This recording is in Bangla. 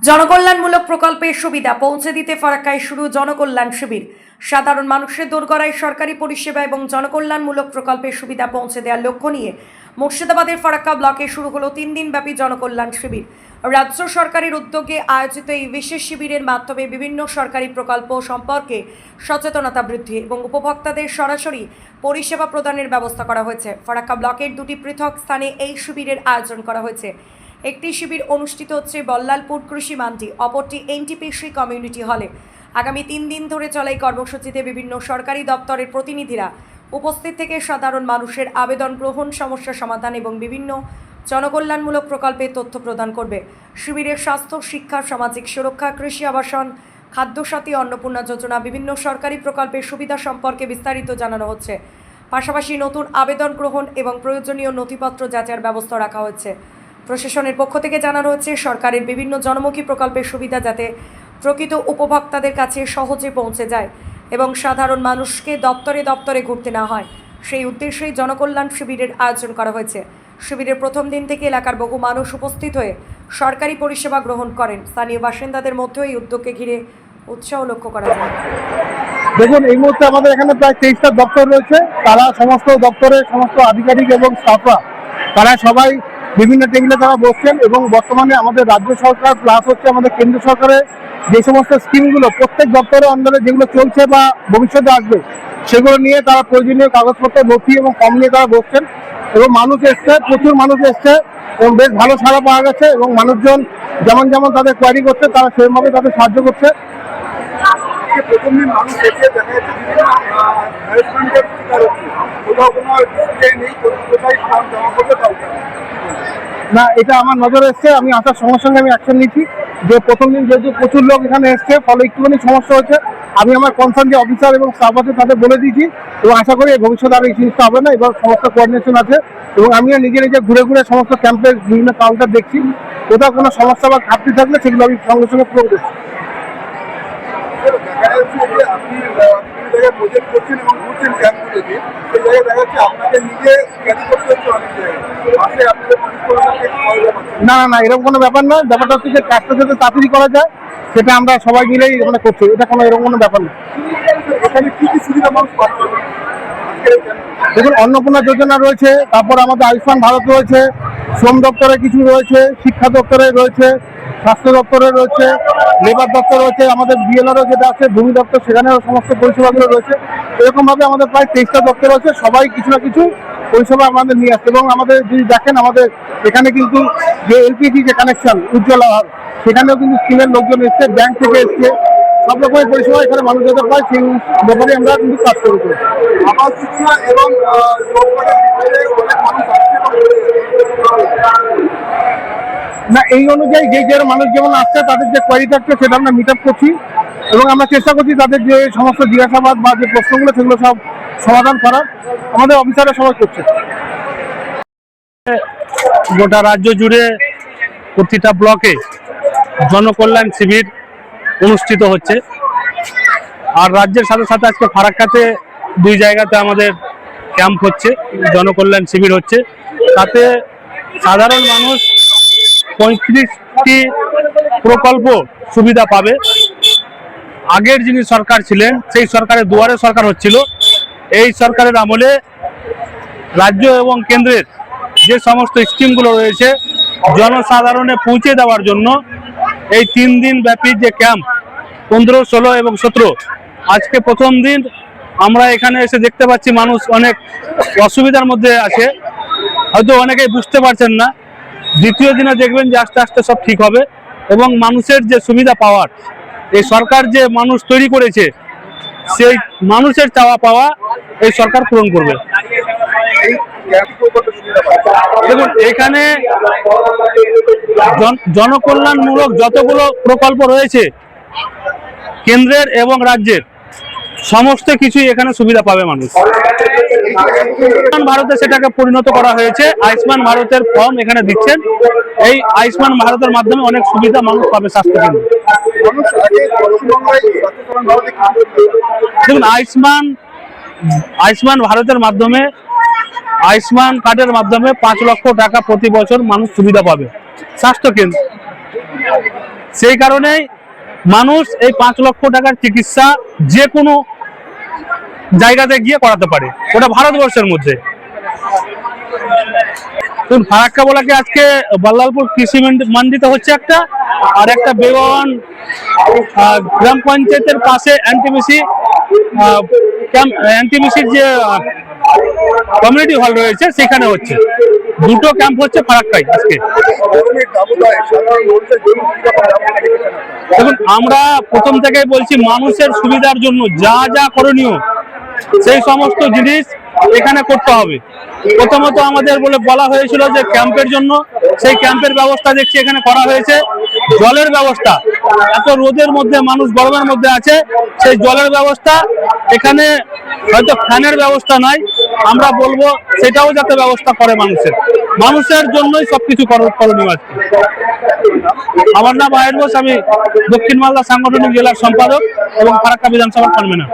জনকল্যাণমূলক প্রকল্পের সুবিধা পৌঁছে দিতে ফারাক্কায় শুরু জনকল্যাণ শিবির। সাধারণ মানুষের দোরগোড়ায় সরকারি পরিষেবা এবং জনকল্যাণমূলক প্রকল্পের সুবিধা পৌঁছে দেওয়ার লক্ষ্য নিয়ে মুর্শিদাবাদের ফারাক্কা ব্লকে শুরু হলো 3 দিনব্যাপী জনকল্যাণ শিবির। রাজ্য সরকারের উদ্যোগে আয়োজিত এই বিশেষ শিবিরের মাধ্যমে বিভিন্ন সরকারি প্রকল্প সম্পর্কে সচেতনতা বৃদ্ধি এবং উপভোক্তাদের সরাসরি পরিষেবা প্রদানের ব্যবস্থা করা হয়েছে। ফারাক্কা ব্লকের 2টি পৃথক স্থানে এই শিবিরের আয়োজন করা হয়েছে। একটি শিবির অনুষ্ঠিত হচ্ছে বল্লালপুর কৃষি মান্ডি, অপরটি এনটিপিসি কমিউনিটি হলে। আগামী 3 দিন ধরে চলা এই কর্মসূচিতে বিভিন্ন সরকারি দপ্তরের প্রতিনিধিরা উপস্থিত থেকে সাধারণ মানুষের আবেদন গ্রহণ, সমস্যা সমাধান এবং বিভিন্ন জনকল্যাণমূলক প্রকল্পের তথ্য প্রদান করবে। শিবিরের স্বাস্থ্য, শিক্ষা, সামাজিক সুরক্ষা, কৃষি, আবাসন, খাদ্যসাথী, অন্নপূর্ণা যোজনা, বিভিন্ন সরকারি প্রকল্পের সুবিধা সম্পর্কে বিস্তারিত জানানো হচ্ছে। পাশাপাশি নতুন আবেদন গ্রহণ এবং প্রয়োজনীয় নথিপত্র যাচাইয়ের ব্যবস্থা রাখা হয়েছে। প্রশাসনের পক্ষ থেকে জানানো হচ্ছে, সরকারের বিভিন্ন জনমুখী প্রকল্পের সুবিধা যাতে প্রকৃত উপভোক্তাদের কাছে সহজে পৌঁছে যায় এবং সাধারণ মানুষকে দপ্তরে দপ্তরে ঘুরতে না হয়, সেই উদ্দেশ্যেই জনকল্যাণ শিবিরের আয়োজন করা হয়েছে। শিবিরের প্রথম দিন থেকে এলাকার বহু মানুষ উপস্থিত হয়ে সরকারি পরিষেবা গ্রহণ করেন। স্থানীয় বাসিন্দাদের মধ্যেও এই উদ্যোগকে ঘিরে উৎসাহ লক্ষ্য করা যায়। দেখুন, এই মুহূর্তে আমাদের এখানে প্রায় 23টা দপ্তর রয়েছে। তারা সমস্ত দপ্তরের সমস্ত আধিকারিক এবং স্টাফরা তারা সবাই বিভিন্ন টেবিলে তারা বসছেন এবং বর্তমানে আমাদের রাজ্য সরকার প্লাস হচ্ছে আমাদের কেন্দ্র সরকারের যে সমস্ত স্কিমগুলো প্রত্যেক দপ্তরের আন্ডারে যেগুলো চলছে বা ভবিষ্যতে আসবে সেগুলো নিয়ে তারা প্রয়োজনীয় কাগজপত্র, নথি এবং ফর্ম নিয়ে তারা বসছেন এবং মানুষ এসছে, প্রচুর মানুষ এসছে এবং বেশ ভালো সাড়া পাওয়া গেছে এবং মানুষজন যেমন যেমন তাদের কোয়ারি করছে তারা সেভাবে তাদের সাহায্য করছে। প্রথম দিন মানুষ এসে দেখা যাচ্ছে হ্যারাসমেন্টের শিকার হচ্ছে, কোথাও কোনো নেই, কোথায় জমা করতে পারছে না। এটা আমার নজরে এসছে, আমি আসার সঙ্গে সঙ্গে আমি অ্যাকশন নিচ্ছি যে প্রথম দিন যেহেতু প্রচুর লোক এখানে এসছে ফলে একটুখানি সমস্যা হচ্ছে, আমি আমার কনসার্ন যে অফিসার এবং স্টাফ আছে তাদের বলে দিয়েছি এবং আশা করি ভবিষ্যতে আর এই জিনিসটা হবে না। এবার সমস্ত কোঅর্ডিনেশন আছে এবং আমিও নিজে নিজে ঘুরে ঘুরে সমস্ত ক্যাম্পের বিভিন্ন কাউন্টার দেখছি, কোথাও কোনো সমস্যা বা ঘাটতি থাকলে সেগুলো আমি সঙ্গে সঙ্গে পূরণ করছি। না না না, এরকম কোনো ব্যাপার নয়। ব্যাপারটা হচ্ছে যে কাজটা যাতে তাড়াতাড়ি করা যায় সেটা আমরা সবাই মিলেই মানে করছি, এটা কোনো এরকম কোনো ব্যাপার না। এখানে কি কি সুবিধা মানুষ পাচ্ছে? দেখুন, অন্নপূর্ণা যোজনা রয়েছে, তারপর আমাদের আয়ুষ্মান ভারত রয়েছে, শ্রম দপ্তরে কিছু রয়েছে, শিক্ষা দপ্তরে রয়েছে, স্বাস্থ্য দপ্তরে রয়েছে, লেবার দপ্তর রয়েছে, আমাদের বিএলআরও যেটা আছে ভূমি দপ্তর সেখানেও সমস্ত পরিষেবাগুলো রয়েছে। এরকমভাবে আমাদের প্রায় 23টা দপ্তর রয়েছে, সবাই কিছু না কিছু পরিষেবা আমাদের নিয়ে আসছে এবং আমাদের যদি দেখেন আমাদের এখানে কিন্তু যে এলপিজি যে কানেকশন উজ্জ্বলা সেখানেও কিন্তু স্কিমের লোকজন এসছে, ব্যাংক থেকে এসছে, সব রকমের পরিষেবা এখানে মানুষ যাতে পায় সেই ব্যাপারে আমরা কিন্তু কাজ করেছি। আবাস যোজনা এবং না, এই অনুযায়ী যে মানুষ যেমন আসছে তাদের যে কোয়ারি থাকছে সেটা আমরা মিট আপ করছি এবং আমরা চেষ্টা করছি তাদের যে সমস্ত জিজ্ঞাসাবাদ বা যে প্রশ্নগুলো সেগুলো সব সমাধান করার আমাদের অফিসাররা সবাই করছে। গোটা রাজ্য জুড়ে প্রতিটা ব্লকে জনকল্যাণ শিবির অনুষ্ঠিত হচ্ছে আর রাজ্যের সাথে সাথে আজকে ফারাক্কাতে 2 জায়গাতে আমাদের ক্যাম্প হচ্ছে, জনকল্যাণ শিবির হচ্ছে। তাতে সাধারণ মানুষ 35টি প্রকল্প সুবিধা পাবে। আগের যিনি সরকার ছিলেন সেই সরকারের দুয়ারে সরকার হচ্ছিল, এই সরকারের আমলে রাজ্য এবং কেন্দ্রের যে সমস্ত স্কিমগুলো রয়েছে জনসাধারণে পৌঁছে দেওয়ার জন্য এই 3 দিন ব্যাপী যে ক্যাম্প 15, 16 এবং 17, আজকে প্রথম দিন আমরা এখানে এসে দেখতে পাচ্ছি মানুষ অনেক অসুবিধার মধ্যে আছে, হয়তো অনেকেই বুঝতে পারছেন না। দ্বিতীয় দিনে দেখবেন যে আস্তে আস্তে সব ঠিক হবে এবং মানুষের যে সুবিধা পাওয়ার এই সরকার যে মানুষ তৈরি করেছে সেই মানুষের চাওয়া পাওয়া এই সরকার পূরণ করবে। দেখুন, এখানে জনকল্যাণমূলক যতগুলো প্রকল্প রয়েছে কেন্দ্রের এবং রাজ্যের সমস্ত কিছুই এখানে সুবিধা পাবে মানুষ। আয়ুষ্মান ভারতে সেটাকে পরিণত করা হয়েছে, আয়ুষ্মান ভারতের ফর্ম এখানে দিচ্ছেন। এই আয়ুষ্মান ভারতের মাধ্যমে অনেক সুবিধা মানুষ পাবে স্বাস্থ্য কেন্দ্রে। দেখুন, আয়ুষ্মান ভারতের মাধ্যমে আয়ুষ্মান কার্ডের মাধ্যমে 5 লক্ষ টাকা প্রতি বছর মানুষ সুবিধা পাবে স্বাস্থ্য কেন্দ্র। সেই কারণেই মানুষ এই 5 লক্ষ টাকার চিকিৎসা যে কোনো জায়গাতে গিয়ে করাতে পারে, ওটা ভারতবর্ষের মধ্যে। ফারাক্কা বলাকে আজকে বাল্লালপুর কৃষি মান্ডিতে হচ্ছে একটা, আর একটা বেগন গ্রাম পঞ্চায়েতের পাশে এনটিপিসির যে কমিউনিটি হল রয়েছে সেখানে হচ্ছে। দুটো ক্যাম্প হচ্ছে ফারাক্কায় আজকে। দেখুন, আমরা প্রথম থেকেই বলছি মানুষের সুবিধার জন্য যা যা করণীয় সেই সমস্ত জিনিস এখানে করতে হবে। প্রথমত আমাদের বলা হয়েছিল যে ক্যাম্পের জন্য, সেই ক্যাম্পের ব্যবস্থা দেখছি এখানে করা হয়েছে। জলের ব্যবস্থা, এত রোদের মধ্যে মানুষ গরমের মধ্যে আছে, সেই জলের ব্যবস্থা এখানে হয়তো ফ্যানের ব্যবস্থা নাই, আমরা বলবো সেটাও যাতে ব্যবস্থা করে মানুষের জন্যই সবকিছু করণীয় আছে। আমার নাম আয়ের বোস, আমি দক্ষিণ মালদা সাংগঠনিক জেলার সম্পাদক এবং ফারাক্কা বিধানসভার কনভেনর।